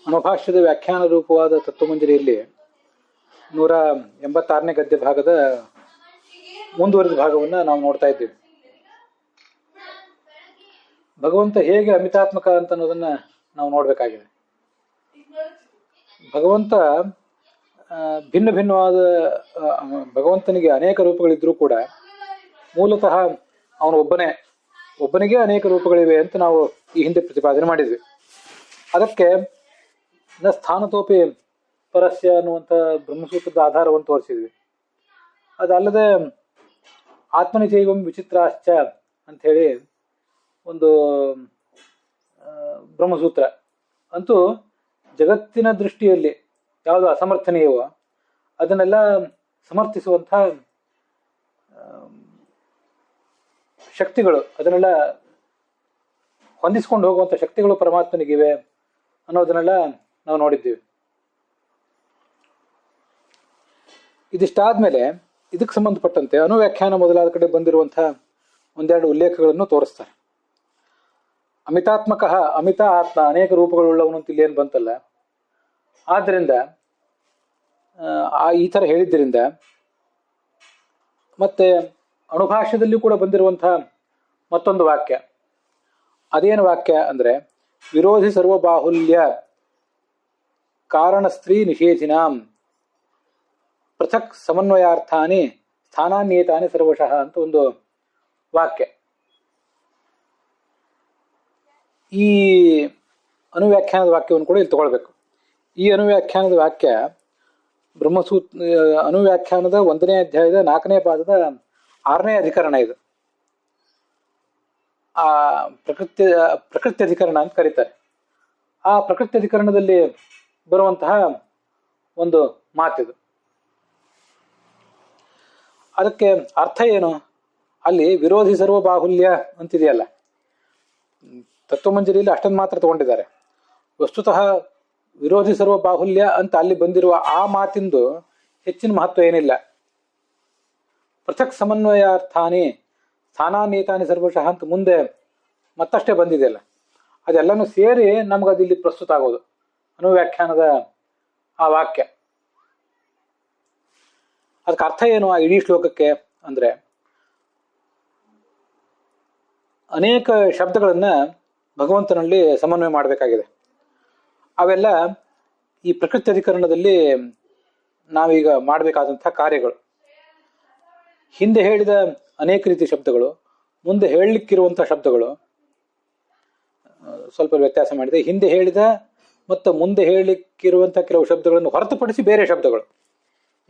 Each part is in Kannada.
ಅನುಭಾಷ್ಯದ ವ್ಯಾಖ್ಯಾನ ರೂಪವಾದ ತತ್ವಮಂಜರಿಯಲ್ಲಿ 186ನೇ ಗದ್ಯ ಭಾಗದ ಮುಂದುವರಿದ ಭಾಗವನ್ನು ನಾವು ನೋಡ್ತಾ ಇದ್ದೀವಿ. ಭಗವಂತ ಹೇಗೆ ಅಮಿತಾತ್ಮಕ ಅಂತ ಅನ್ನೋದನ್ನ ನಾವು ನೋಡ್ಬೇಕಾಗಿದೆ. ಭಗವಂತ ಭಿನ್ನ ಭಿನ್ನವಾದ ಭಗವಂತನಿಗೆ ಅನೇಕ ರೂಪಗಳಿದ್ರೂ ಕೂಡ ಮೂಲತಃ ಅವನು ಒಬ್ಬನಿಗೆ ಅನೇಕ ರೂಪಗಳಿವೆ ಅಂತ ನಾವು ಈ ಹಿಂದೆ ಪ್ರತಿಪಾದನೆ ಮಾಡಿದ್ವಿ. ಅದಕ್ಕೆ ನ ಸ್ಥಾನತೋಪಿ ಪರಸ್ಯ ಅನ್ನುವಂಥ ಬ್ರಹ್ಮಸೂತ್ರದ ಆಧಾರವನ್ನು ತೋರಿಸಿದ್ವಿ. ಅದಲ್ಲದೆ ಆತ್ಮನಿಚೈವಂ ವಿಚಿತ್ರಾಶ್ಚ ಅಂಥೇಳಿ ಒಂದು ಬ್ರಹ್ಮಸೂತ್ರ ಅಂತೂ ಜಗತ್ತಿನ ದೃಷ್ಟಿಯಲ್ಲಿ ಯಾವುದು ಅಸಮರ್ಥನೀಯವೋ ಅದನ್ನೆಲ್ಲ ಸಮರ್ಥಿಸುವಂಥ ಶಕ್ತಿಗಳು, ಅದನ್ನೆಲ್ಲ ಹೊಂದಿಸ್ಕೊಂಡು ಹೋಗುವಂಥ ಶಕ್ತಿಗಳು ಪರಮಾತ್ಮನಿಗಿವೆ ಅನ್ನೋದನ್ನೆಲ್ಲ ನಾವು ನೋಡಿದ್ದೀವಿ. ಇದಿಷ್ಟಾದ್ಮೇಲೆ ಇದಕ್ಕೆ ಸಂಬಂಧಪಟ್ಟಂತೆ ಅನುವ್ಯಾಖ್ಯಾನ ಮೊದಲಾದ ಕಡೆ ಬಂದಿರುವಂಥ ಒಂದೆರಡು ಉಲ್ಲೇಖಗಳನ್ನು ತೋರಿಸ್ತಾರೆ. ಅಮಿತಾತ್ಮಕ ಅಮಿತ ಆತ್ಮ ಅನೇಕ ರೂಪಗಳುಳ್ಳವನು ಅಂತ ಇಲ್ಲೇನು ಬಂತಲ್ಲ, ಆದ್ದರಿಂದ ಈ ಥರ ಹೇಳಿದ್ದರಿಂದ ಮತ್ತೆ ಅಣುಭಾಷ್ಯದಲ್ಲಿಯೂ ಕೂಡ ಬಂದಿರುವಂಥ ಮತ್ತೊಂದು ವಾಕ್ಯ, ಅದೇನು ವಾಕ್ಯ ಅಂದರೆ ವಿರೋಧಿ ಸರ್ವಬಾಹುಲ್ಯ ಕಾರಣ ಸ್ತ್ರೀ ನಿಷೇಧಿನಾಂ ಪೃಥಕ್ ಸಮನ್ವಯಾರ್ಥಾನಿ ಸ್ಥಾನಾನ್ಯೇತಾನಿ ಸರ್ವಶಃ ಅಂತ ಒಂದು ವಾಕ್ಯ. ಈ ಅನುವ್ಯಾಖ್ಯಾನದ ವಾಕ್ಯವನ್ನು ಕೂಡ ಇಲ್ಲಿ ತಗೊಳ್ಬೇಕು. ಈ ಅನುವ್ಯಾಖ್ಯಾನದ ವಾಕ್ಯ ಅನುವ್ಯಾಖ್ಯಾನದ 1ನೇ ಅಧ್ಯಾಯದ 4ನೇ ಪಾದದ 6ನೇ ಅಧಿಕರಣ. ಇದು ಆ ಪ್ರಕೃತಿ ಅಧಿಕರಣ ಅಂತ ಕರೀತಾರೆ. ಆ ಪ್ರಕೃತಿ ಅಧಿಕರಣದಲ್ಲಿ ಬರುವಂತಹ ಒಂದು ಮಾತಿದು. ಅದಕ್ಕೆ ಅರ್ಥ ಏನು? ಅಲ್ಲಿ ವಿರೋಧಿ ಸರ್ವ ಬಾಹುಲ್ಯ ಅಂತಿದೆಯಲ್ಲ, ತತ್ವಮಂಜರಿಯಲ್ಲಿ ಅಷ್ಟೊಂದು ಮಾತ್ರ ತಗೊಂಡಿದ್ದಾರೆ. ವಸ್ತುತಃ ವಿರೋಧಿ ಸರ್ವ ಬಾಹುಲ್ಯ ಅಂತ ಅಲ್ಲಿ ಬಂದಿರುವ ಆ ಮಾತಿಂದು ಹೆಚ್ಚಿನ ಮಹತ್ವ ಏನಿಲ್ಲ. ಪೃಥಕ್ ಸಮನ್ವಯಾರ್ಥಾನಿ ಸ್ಥಾನಾನ್ಯೇತಾನಿ ಸರ್ವಶಃ ಅಂತ ಮುಂದೆ ಮತ್ತಷ್ಟೇ ಬಂದಿದೆಯಲ್ಲ, ಅದೆಲ್ಲನೂ ಸೇರಿ ನಮಗದಿಲ್ಲಿ ಪ್ರಸ್ತುತ ಆಗೋದು ಅನುವ್ಯಾಖ್ಯಾನದ ಆ ವಾಕ್ಯ. ಅದಕ್ಕೆ ಅರ್ಥ ಏನು ಆ ಇಡೀ ಶ್ಲೋಕಕ್ಕೆ ಅಂದ್ರೆ, ಅನೇಕ ಶಬ್ದಗಳನ್ನ ಭಗವಂತನಲ್ಲಿ ಸಮನ್ವಯ ಮಾಡಬೇಕಾಗಿದೆ. ಅವೆಲ್ಲ ಈ ಪ್ರಕೃತಿ ಅಧಿಕರಣದಲ್ಲಿ ನಾವೀಗ ಮಾಡಬೇಕಾದಂಥ ಕಾರ್ಯಗಳು. ಹಿಂದೆ ಹೇಳಿದ ಅನೇಕ ರೀತಿಯ ಶಬ್ದಗಳು, ಮುಂದೆ ಹೇಳಲಿಕ್ಕಿರುವಂಥ ಶಬ್ದಗಳು ಸ್ವಲ್ಪ ವ್ಯತ್ಯಾಸ ಮಾಡಿದೆ. ಹಿಂದೆ ಹೇಳಿದ ಮತ್ತು ಮುಂದೆ ಹೇಳಲಿಕ್ಕಿರುವಂಥ ಕೆಲವು ಶಬ್ದಗಳನ್ನು ಹೊರತುಪಡಿಸಿ ಬೇರೆ ಶಬ್ದಗಳು.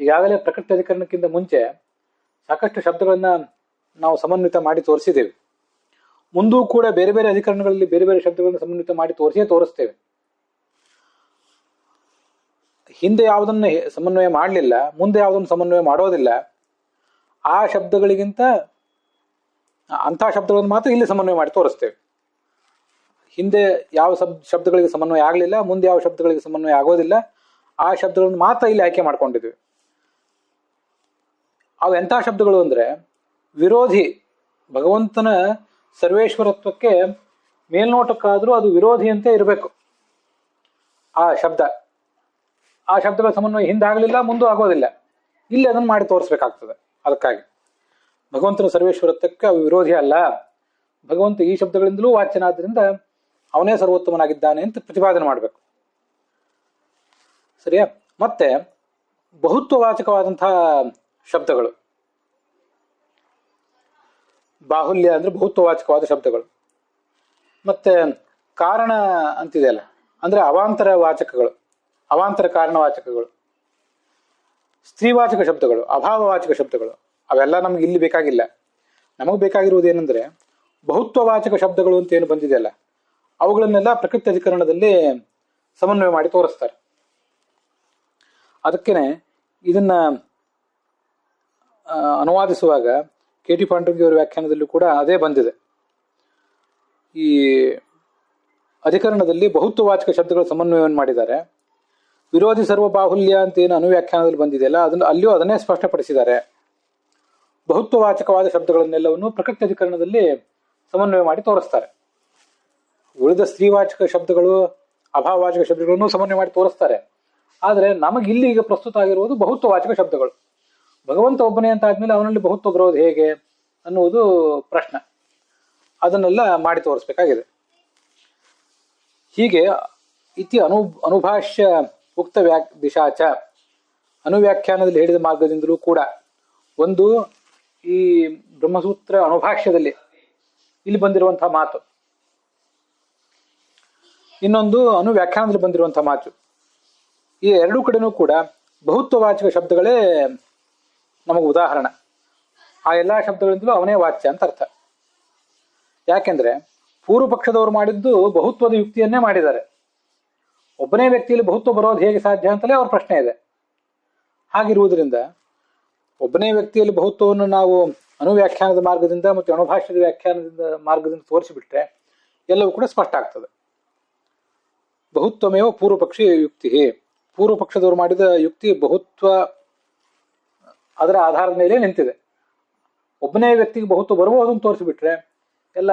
ಈಗಾಗಲೇ ಪ್ರಕೃತಿ ಅಧಿಕರಣಕ್ಕಿಂತ ಮುಂಚೆ ಸಾಕಷ್ಟು ಶಬ್ದಗಳನ್ನ ನಾವು ಸಮನ್ವಿತ ಮಾಡಿ ತೋರಿಸಿದ್ದೇವೆ. ಮುಂದೂ ಕೂಡ ಬೇರೆ ಬೇರೆ ಅಧಿಕರಣಗಳಲ್ಲಿ ಬೇರೆ ಬೇರೆ ಶಬ್ದಗಳನ್ನು ಸಮನ್ವಿತ ಮಾಡಿ ತೋರಿಸ್ತೇವೆ. ಹಿಂದೆ ಯಾವುದನ್ನು ಸಮನ್ವಯ ಮಾಡಲಿಲ್ಲ, ಮುಂದೆ ಯಾವುದನ್ನು ಸಮನ್ವಯ ಮಾಡೋದಿಲ್ಲ, ಆ ಶಬ್ದಗಳಿಗಿಂತ ಅಂಥ ಶಬ್ದಗಳನ್ನು ಮಾತ್ರ ಇಲ್ಲಿ ಸಮನ್ವಯ ಮಾಡಿ ತೋರಿಸ್ತೇವೆ. ಹಿಂದೆ ಯಾವ ಶಬ್ದಗಳಿಗೆ ಸಮನ್ವಯ ಆಗಲಿಲ್ಲ, ಮುಂದೆ ಯಾವ ಶಬ್ದಗಳಿಗೆ ಸಮನ್ವಯ ಆಗೋದಿಲ್ಲ, ಆ ಶಬ್ದಗಳನ್ನು ಮಾತ್ರ ಇಲ್ಲಿ ಆಯ್ಕೆ ಮಾಡ್ಕೊಂಡಿದ್ವಿ. ಅವು ಎಂಥ ಶಬ್ದಗಳು ಅಂದರೆ ವಿರೋಧಿ, ಭಗವಂತನ ಸರ್ವೇಶ್ವರತ್ವಕ್ಕೆ ಮೇಲ್ನೋಟಕ್ಕಾದರೂ ಅದು ವಿರೋಧಿಯಂತೆ ಇರಬೇಕು ಆ ಶಬ್ದ. ಆ ಶಬ್ದಗಳ ಸಮನ್ವಯ ಹಿಂದೆ ಆಗಲಿಲ್ಲ, ಮುಂದೂ ಆಗೋದಿಲ್ಲ, ಇಲ್ಲಿ ಅದನ್ನು ಮಾಡಿ ತೋರಿಸ್ಬೇಕಾಗ್ತದೆ. ಅದಕ್ಕಾಗಿ ಭಗವಂತನ ಸರ್ವೇಶ್ವರತ್ವಕ್ಕೆ ಅವು ವಿರೋಧಿ ಅಲ್ಲ, ಭಗವಂತ ಈ ಶಬ್ದಗಳಿಂದಲೂ ವಾಚ್ಯನಾದ್ರಿಂದ ಅವನೇ ಸರ್ವೋತ್ತಮನಾಗಿದ್ದಾನೆ ಅಂತ ಪ್ರತಿಪಾದನೆ ಮಾಡಬೇಕು. ಸರಿಯಾ? ಮತ್ತೆ ಬಹುತ್ವವಾಚಕವಾದಂತಹ ಶಬ್ದಗಳು, ಬಾಹುಲ್ಯ ಅಂದ್ರೆ ಬಹುತ್ವವಾಚಕವಾದ ಶಬ್ದಗಳು. ಮತ್ತೆ ಕಾರಣ ಅಂತಿದೆಯಲ್ಲ, ಅಂದ್ರೆ ಅವಾಂತರ ವಾಚಕಗಳು, ಅವಾಂತರ ಕಾರಣವಾಚಕಗಳು, ಸ್ತ್ರೀವಾಚಕ ಶಬ್ದಗಳು, ಅಭಾವವಾಚಕ ಶಬ್ದಗಳು, ಅವೆಲ್ಲ ನಮ್ಗೆ ಇಲ್ಲಿ ಬೇಕಾಗಿಲ್ಲ. ನಮಗೆ ಬೇಕಾಗಿರುವುದು ಏನಂದ್ರೆ ಬಹುತ್ವವಾಚಕ ಶಬ್ದಗಳು ಅಂತ ಏನು ಬಂದಿದೆಯಲ್ಲ, ಅವುಗಳನ್ನೆಲ್ಲ ಪ್ರಕೃತಿ ಅಧಿಕರಣದಲ್ಲಿ ಸಮನ್ವಯ ಮಾಡಿ ತೋರಿಸ್ತಾರೆ. ಅದಕ್ಕೇನೆ ಇದನ್ನ ಅನುವಾದಿಸುವಾಗ ಕೆ ಟಿ ಪಾಂಡುರಂಗಿಯವರ ವ್ಯಾಖ್ಯಾನದಲ್ಲೂ ಕೂಡ ಅದೇ ಬಂದಿದೆ. ಈ ಅಧಿಕರಣದಲ್ಲಿ ಬಹುತ್ವವಾಚಕ ಶಬ್ದಗಳ ಸಮನ್ವಯವನ್ನು ಮಾಡಿದ್ದಾರೆ. ವಿರೋಧಿ ಸರ್ವ ಬಾಹುಲ್ಯ ಅಂತ ಏನು ಅನುವ್ಯಾಖ್ಯಾನದಲ್ಲಿ ಬಂದಿದೆಯಲ್ಲ, ಅಲ್ಲಿಯೂ ಅದನ್ನೇ ಸ್ಪಷ್ಟಪಡಿಸಿದ್ದಾರೆ. ಬಹುತ್ವವಾಚಕವಾದ ಶಬ್ದಗಳನ್ನೆಲ್ಲವನ್ನು ಪ್ರಕೃತಿ ಅಧಿಕರಣದಲ್ಲಿ ಸಮನ್ವಯ ಮಾಡಿ ತೋರಿಸ್ತಾರೆ. ಉಳಿದ ಸ್ತ್ರೀವಾಚಕ ಶಬ್ದಗಳು ಅಭಾವವಾಚಕ ಶಬ್ದಗಳನ್ನು ಸಮನ್ವಯ ಮಾಡಿ ತೋರಿಸ್ತಾರೆ. ಆದರೆ ನಮಗಿಲ್ಲಿ ಈಗ ಪ್ರಸ್ತುತ ಆಗಿರುವುದು ಬಹುತ್ವವಾಚಕ ಶಬ್ದಗಳು. ಭಗವಂತ ಒಬ್ಬನೇ ಅಂತ ಆದ್ಮೇಲೆ ಅವನಲ್ಲಿ ಬಹುತ್ವ ಬರೋದು ಹೇಗೆ ಅನ್ನುವುದು ಪ್ರಶ್ನೆ. ಅದನ್ನೆಲ್ಲ ಮಾಡಿ ತೋರಿಸ್ಬೇಕಾಗಿದೆ. ಹೀಗೆ ಇತಿ ಅನುಭಾಷ್ಯ ಉಕ್ತ ದಿಶಾಚ, ಅನುವ್ಯಾಖ್ಯಾನದಲ್ಲಿ ಹೇಳಿದ ಮಾರ್ಗದಿಂದಲೂ ಕೂಡ, ಒಂದು ಈ ಬ್ರಹ್ಮಸೂತ್ರ ಅನುಭಾಷ್ಯದಲ್ಲಿ ಇಲ್ಲಿ ಬಂದಿರುವಂತಹ ಮಾತು, ಇನ್ನೊಂದು ಅನುವ್ಯಾಖ್ಯಾನದಲ್ಲಿ ಬಂದಿರುವಂತಹ ಮಾತು. ಈ ಎರಡೂ ಕಡೆನೂ ಕೂಡ ಬಹುತ್ವವಾಚಕ ಶಬ್ದಗಳೇ ನಮಗೆ ಉದಾಹರಣೆ. ಆ ಎಲ್ಲಾ ಶಬ್ದಗಳಿಂದಲೂ ಅವನೇ ವಾಚ್ಯ ಅಂತ ಅರ್ಥ. ಯಾಕೆಂದ್ರೆ ಪೂರ್ವ ಪಕ್ಷದವರು ಮಾಡಿದ್ದು ಬಹುತ್ವದ ಯುಕ್ತಿಯನ್ನೇ ಮಾಡಿದ್ದಾರೆ. ಒಬ್ಬನೇ ವ್ಯಕ್ತಿಯಲ್ಲಿ ಬಹುತ್ವ ಬರೋದು ಹೇಗೆ ಸಾಧ್ಯ ಅಂತಲೇ ಅವ್ರ ಪ್ರಶ್ನೆ ಇದೆ. ಹಾಗಿರುವುದರಿಂದ ಒಬ್ಬನೇ ವ್ಯಕ್ತಿಯಲ್ಲಿ ಬಹುತ್ವವನ್ನು ನಾವು ಅನುವ್ಯಾಖ್ಯಾನದ ಮಾರ್ಗದಿಂದ ಮತ್ತು ಅನುಭಾಷ್ಯದ ವ್ಯಾಖ್ಯಾನದಿಂದ ಮಾರ್ಗದಿಂದ ತೋರಿಸಿಬಿಟ್ರೆ ಎಲ್ಲವೂ ಕೂಡ ಸ್ಪಷ್ಟ ಆಗ್ತದೆ. ಬಹುತ್ವಮೇವ ಪೂರ್ವ ಪಕ್ಷಿ ಯುಕ್ತಿ. ಪೂರ್ವ ಪಕ್ಷದವರು ಮಾಡಿದ ಯುಕ್ತಿ ಬಹುತ್ವ ಅದರ ಆಧಾರದ ಮೇಲೆ ನಿಂತಿದೆ. ಒಬ್ಬನೇ ವ್ಯಕ್ತಿಗೆ ಬಹುತ್ವ ಬರಬಹುದು ಅಂತ ತೋರಿಸಿಬಿಟ್ರೆ ಎಲ್ಲ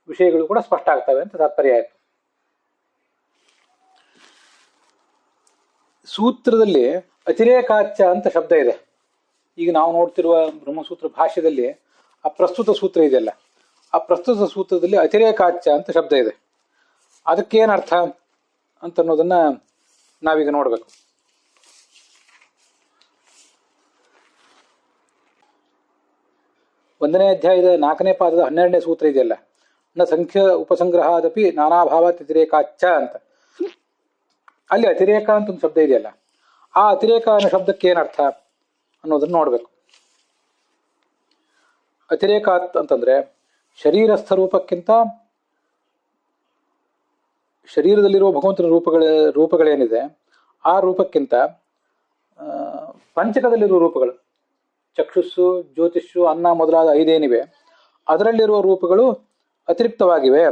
ವಿಷಯಗಳು ಕೂಡ ಸ್ಪಷ್ಟ ಆಗ್ತವೆ ಅಂತ ತಾತ್ಪರ್ಯ ಆಯಿತು. ಸೂತ್ರದಲ್ಲಿ ಅತಿರೇಕಾಚ್ಯ ಅಂತ ಶಬ್ದ ಇದೆ. ಈಗ ನಾವು ನೋಡ್ತಿರುವ ಬ್ರಹ್ಮಸೂತ್ರ ಭಾಷ್ಯದಲ್ಲಿ ಆ ಪ್ರಸ್ತುತ ಸೂತ್ರ ಇದೆಯಲ್ಲ, ಆ ಪ್ರಸ್ತುತ ಸೂತ್ರದಲ್ಲಿ ಅತಿರೇಕಾಚ್ಯ ಅಂತ ಶಬ್ದ ಇದೆ. ಅದಕ್ಕೇನು ಅರ್ಥ ಅಂತ ಅನ್ನೋದನ್ನ ನಾವೀಗ ನೋಡ್ಬೇಕು. ಒಂದನೇ ಅಧ್ಯಾಯದ 4ನೇ ಪಾದದ 12ನೇ ಸೂತ್ರ ಇದೆಯಲ್ಲ, ನ ಸಂಖ್ಯ ಉಪಸಂಗ್ರಹಾದಪಿ ನಾನಾಭಾವಾತ್ ಅತಿರೇಕಾಚ್ಯ ಅಂತ. ಅಲ್ಲಿ ಅತಿರೇಕ ಅಂತ ಒಂದು ಶಬ್ದ ಇದೆಯಲ್ಲ, ಆ ಅತಿರೇಕ ಅನ್ನೋ ಶಬ್ದಕ್ಕೆ ಏನರ್ಥ ಅನ್ನೋದನ್ನ ನೋಡ್ಬೇಕು. ಅತಿರೇಕ ಅಂತಂದ್ರೆ ಶರೀರಸ್ಥ ರೂಪಕ್ಕಿಂತ ಶರೀರದಲ್ಲಿರುವ ಭಗವಂತನ ರೂಪಗಳೇನಿದೆ ಆ ರೂಪಕ್ಕಿಂತ ಪಂಚಕದಲ್ಲಿರುವ ರೂಪಗಳು, ಚಕ್ಷುಸ್ಸು, ಜ್ಯೋತಿಷು, ಅನ್ನ ಮೊದಲಾದ 5 ಏನಿವೆ ಅದರಲ್ಲಿರುವ ರೂಪಗಳು ಅತಿರಿಕ್ತವಾಗಿವೆ,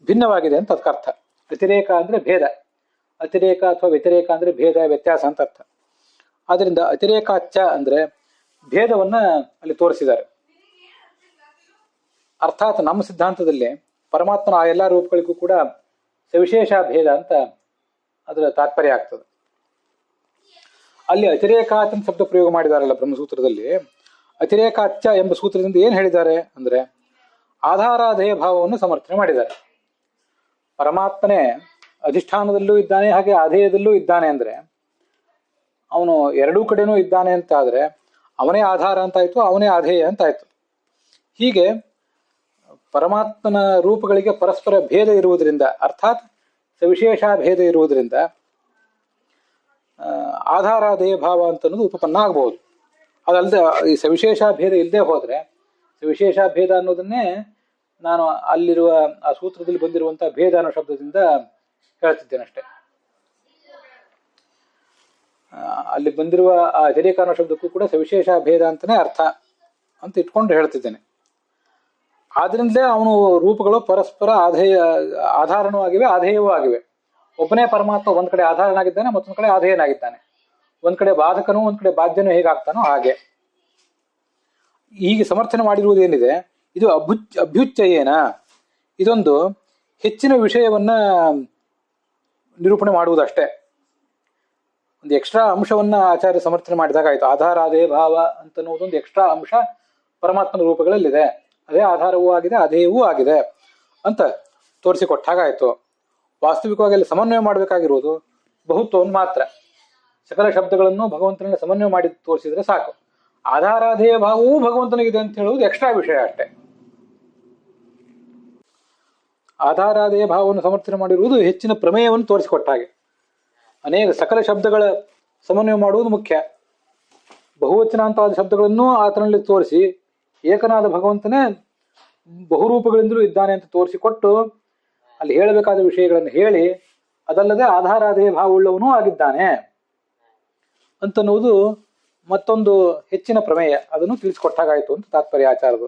ಭಿನ್ನವಾಗಿದೆ ಅಂತ ಅದಕ್ಕರ್ಥ. ಅತಿರೇಕ ಅಂದ್ರೆ ಭೇದ, ಅತಿರೇಕ ಅಥವಾ ವ್ಯತಿರೇಕ ಅಂದ್ರೆ ಭೇದ, ವ್ಯತ್ಯಾಸ ಅಂತ ಅರ್ಥ. ಆದ್ರಿಂದ ಅತಿರೇಕಾಚ್ಯ ಅಂದ್ರೆ ಭೇದವನ್ನ ಅಲ್ಲಿ ತೋರಿಸಿದ್ದಾರೆ. ಅರ್ಥಾತ್ ನಮ್ಮ ಸಿದ್ಧಾಂತದಲ್ಲಿ ಪರಮಾತ್ಮನ ಆ ಎಲ್ಲ ರೂಪಗಳಿಗೂ ಕೂಡ ಸವಿಶೇಷ ಭೇದ ಅಂತ ಅದರ ತಾತ್ಪರ್ಯ ಆಗ್ತದೆ. ಅಲ್ಲಿ ಅತಿರೇಕಾತ್ ಅಂತ ಶಬ್ದ ಪ್ರಯೋಗ ಮಾಡಿದಾರಲ್ಲ ಬ್ರಹ್ಮಸೂತ್ರದಲ್ಲಿ, ಅತಿರೇಕಾಚ್ಯ ಎಂಬ ಸೂತ್ರದಿಂದ ಏನ್ ಹೇಳಿದ್ದಾರೆ ಅಂದ್ರೆ ಆಧಾರಾಧೇಯ ಭಾವವನ್ನು ಸಮರ್ಥನೆ ಮಾಡಿದ್ದಾರೆ. ಪರಮಾತ್ಮನೇ ಅಧಿಷ್ಠಾನದಲ್ಲೂ ಇದ್ದಾನೆ, ಹಾಗೆ ಆಧೇಯದಲ್ಲೂ ಇದ್ದಾನೆ ಅಂದ್ರೆ ಅವನು ಎರಡೂ ಕಡೆನೂ ಇದ್ದಾನೆ ಅಂತ ಆದ್ರೆ ಅವನೇ ಆಧಾರ ಅಂತಾಯ್ತು, ಅವನೇ ಆಧೇಯ ಅಂತಾಯ್ತು. ಹೀಗೆ ಪರಮಾತ್ಮನ ರೂಪಗಳಿಗೆ ಪರಸ್ಪರ ಭೇದ ಇರುವುದರಿಂದ, ಅರ್ಥಾತ್ ಸವಿಶೇಷ ಭೇದ ಇರುವುದರಿಂದ ಆಧಾರಾಧೇಯ ಭಾವ ಅಂತ ಅನ್ನೋದು ಉಪಪನ್ನ ಆಗಬಹುದು. ಅದಲ್ಲದೆ ಈ ಸವಿಶೇಷ ಭೇದ ಇಲ್ಲದೆ ಹೋದ್ರೆ, ಸವಿಶೇಷ ಭೇದ ಅನ್ನೋದನ್ನೇ ನಾನು ಅಲ್ಲಿರುವ ಆ ಸೂತ್ರದಲ್ಲಿ ಬಂದಿರುವಂತಹ ಭೇದ ಅನ್ನೋ ಶಬ್ದದಿಂದ ಹೇಳ್ತಿದ್ದೇನೆ ಅಷ್ಟೇ. ಅಲ್ಲಿ ಬಂದಿರುವ ಆ ಅತಿರೇಕ ಅನ್ನೋ ಶಬ್ದಕ್ಕೂ ಕೂಡ ಸವಿಶೇಷ ಭೇದ ಅಂತಾನೆ ಅರ್ಥ ಅಂತ ಇಟ್ಕೊಂಡು ಹೇಳ್ತಿದ್ದೇನೆ. ಆದ್ರಿಂದಲೇ ಅವನು ರೂಪಗಳು ಪರಸ್ಪರ ಆಧಾರನೂ ಆಗಿವೆ, ಆಧೇಯವೂ ಆಗಿವೆ. ಒಬ್ಬನೇ ಪರಮಾತ್ಮ ಒಂದ್ ಕಡೆ ಆಧಾರನಾಗಿದ್ದಾನೆ, ಮತ್ತೊಂದ್ ಕಡೆ ಆಧೇಯನಾಗಿದ್ದಾನೆ. ಒಂದ್ ಕಡೆ ಬಾಧಕನು, ಒಂದ್ ಕಡೆ ಬಾಧ್ಯನೂ ಹೇಗಾಗ್ತಾನೋ ಹಾಗೆ. ಹೀಗೆ ಸಮರ್ಥನೆ ಮಾಡಿರುವುದೇನಿದೆ ಇದು ಅಭ್ಯುಚ್ಚಯೇನ, ಇದೊಂದು ಹೆಚ್ಚಿನ ವಿಷಯವನ್ನ ನಿರೂಪಣೆ ಮಾಡುವುದಷ್ಟೇ. ಒಂದು ಎಕ್ಸ್ಟ್ರಾ ಅಂಶವನ್ನ ಆಚಾರ್ಯ ಸಮರ್ಥನೆ ಮಾಡಿದಾಗ ಆಯ್ತು. ಆಧಾರಾಧೇಯ ಭಾವ ಅಂತನ್ನುವುದೊಂದು ಎಕ್ಸ್ಟ್ರಾ ಅಂಶ ಪರಮಾತ್ಮನ ರೂಪಗಳಲ್ಲಿದೆ, ಅದೇ ಆಧಾರವೂ ಆಗಿದೆ, ಅಧೇಯವೂ ಆಗಿದೆ ಅಂತ ತೋರಿಸಿಕೊಟ್ಟಾಗಾಯ್ತು. ವಾಸ್ತವಿಕವಾಗಿ ಅಲ್ಲಿ ಸಮನ್ವಯ ಮಾಡಬೇಕಾಗಿರುವುದು ಬಹುತ್ವವನ್ನು ಮಾತ್ರ. ಸಕಲ ಶಬ್ದಗಳನ್ನು ಭಗವಂತನ ಸಮನ್ವಯ ಮಾಡಿ ತೋರಿಸಿದ್ರೆ ಸಾಕು. ಆಧಾರಾಧೇಯ ಭಾವವೂ ಭಗವಂತನಿಗಿದೆ ಅಂತ ಹೇಳುವುದು ಎಕ್ಸ್ಟ್ರಾ ವಿಷಯ ಅಷ್ಟೇ. ಆಧಾರಾಧೇಯ ಭಾವವನ್ನು ಸಮರ್ಥನೆ ಮಾಡಿರುವುದು ಹೆಚ್ಚಿನ ಪ್ರಮೇಯವನ್ನು ತೋರಿಸಿಕೊಟ್ಟ ಹಾಗೆ. ಅನೇಕ ಸಕಲ ಶಬ್ದಗಳ ಸಮನ್ವಯ ಮಾಡುವುದು ಮುಖ್ಯ. ಬಹುವಚನಾಂತವಾದ ಶಬ್ದಗಳನ್ನು ಆತನಲ್ಲಿ ತೋರಿಸಿ ಏಕನಾದ ಭಗವಂತನೇ ಬಹುರೂಪಗಳಿಂದಲೂ ಇದ್ದಾನೆ ಅಂತ ತೋರಿಸಿಕೊಟ್ಟು ಅಲ್ಲಿ ಹೇಳಬೇಕಾದ ವಿಷಯಗಳನ್ನು ಹೇಳಿ, ಅದಲ್ಲದೆ ಆಧಾರಾಧೇಯ ಭಾವವುಳ್ಳವನೂ ಆಗಿದ್ದಾನೆ ಅಂತನ್ನುವುದು ಮತ್ತೊಂದು ಹೆಚ್ಚಿನ ಪ್ರಮೇಯ. ಅದನ್ನು ತಿಳಿಸಿಕೊಟ್ಟಾಗಾಯಿತು ಅಂತ ತಾತ್ಪರ್ಯ ಆಚಾರದು.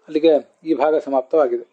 ಅಲ್ಲಿಗೆ ಈ ಭಾಗ ಸಮಾಪ್ತವಾಗಿದೆ.